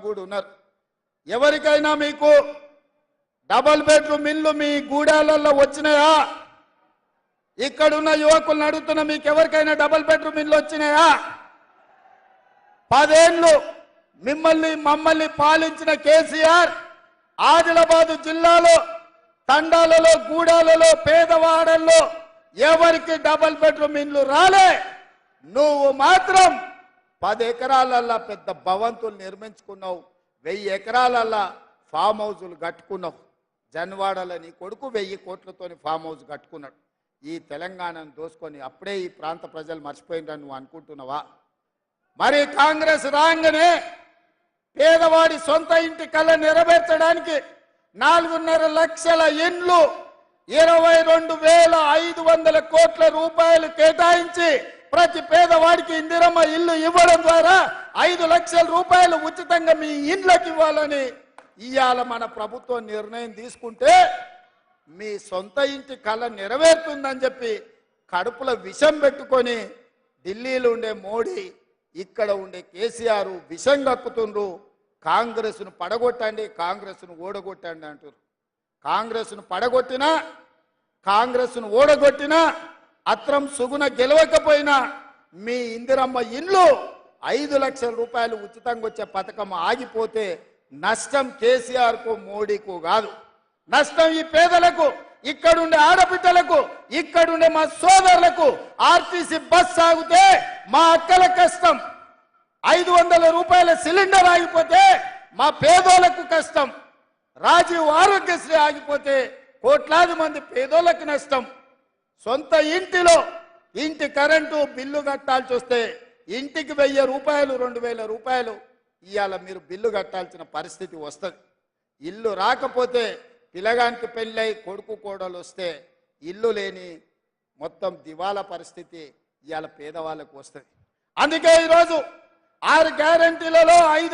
కూడా ఉన్నారు. ఎవరికైనా మీకు డబుల్ బెడ్రూమ్ ఇల్లు మీ గూడాలలో వచ్చినాయా? ఇక్కడున్న యువకులను అడుగుతున్న మీకు ఎవరికైనా డబుల్ బెడ్రూమ్ ఇల్లు వచ్చినాయా? 10 ఏళ్ళు మమ్మల్ని పాలించిన కేసీఆర్ ఆదిలాబాద్ జిల్లాలో తండాలలో గూడాలలో పేదవాడల్లో ఎవరికి డబుల్ బెడ్రూమ్ ఇల్లు రాలే. నువ్వు మాత్రం 10 ఎకరాలల్లా పెద్ద భవంతులు నిర్మించుకున్నావు, 1000 ఎకరాలల్లా ఫామ్ హౌజులు కట్టుకున్నావు. జన్వాడలో నీ కొడుకు 1000 కోట్లతోని ఫామ్ హౌస్ కట్టుకున్నాడు. ఈ తెలంగాణను దోసుకొని అప్పుడే ఈ ప్రాంత ప్రజలు మర్చిపోయిందని నువ్వు అనుకుంటున్నావా? మరి కాంగ్రెస్ రాగానే పేదవాడి సొంత ఇంటి కళ నెరవేర్చడానికి 4.5 లక్షల ఇండ్లు 22,500 కోట్ల రూపాయలు కేటాయించి ప్రతి పేదవాడికి ఇందిరమ్మ ఇల్లు ఇవ్వడం ద్వారా 5 లక్షల రూపాయలు ఉచితంగా మీ ఇండ్లకు ఇవ్వాలని ఇవాళ మన ప్రభుత్వం నిర్ణయం తీసుకుంటే మీ సొంత ఇంటి కళ నెరవేరుతుందని చెప్పి కడుపులో విషం పెట్టుకొని ఢిల్లీలో ఉండే మోడీ ఇక్కడ ఉండే కేసీఆర్ విషం కక్కుతుండ్రు. కాంగ్రెస్ను పడగొట్టండి, కాంగ్రెస్ను ఓడగొట్టండి అంటారు. కాంగ్రెస్ను పడగొట్టినా కాంగ్రెస్ను ఓడగొట్టినా అత్రం సుగుణ గెలవకపోయినా మీ ఇందిరమ్మ ఇల్లు 5 లక్షల రూపాయలు ఉచితంగా వచ్చే పథకం ఆగిపోతే నష్టం కేసీఆర్కు మోడీకు కాదు, నష్టం ఈ పేదలకు, ఇక్కడుండే ఆడబిడ్డలకు, ఇక్కడుండే మా సోదరులకు. ఆర్టీసీ బస్ సాగితే మా అక్కల కష్టం, 500 రూపాయల సిలిండర్ ఆగిపోతే మా పేదోళ్లకు కష్టం, రాజీవ్ ఆరోగ్యశ్రీ ఆగిపోతే కోట్లాది మంది పేదోళ్లకు నష్టం. సొంత ఇంటిలో ఇంటి కరెంటు బిల్లు కట్టాల్సి వస్తే ఇంటికి 1000 రూపాయలు 2000 రూపాయలు ఇవాళ మీరు బిల్లు కట్టాల్సిన పరిస్థితి వస్తుంది. ఇల్లు రాకపోతే పిల్లగానికి పెళ్ళై కొడుకు కోడలు వస్తే ఇల్లు లేని మొత్తం దివాలా పరిస్థితి ఇవాళ పేదవాళ్ళకు వస్తుంది. అందుకే ఈరోజు 6 గ్యారంటీలలో 5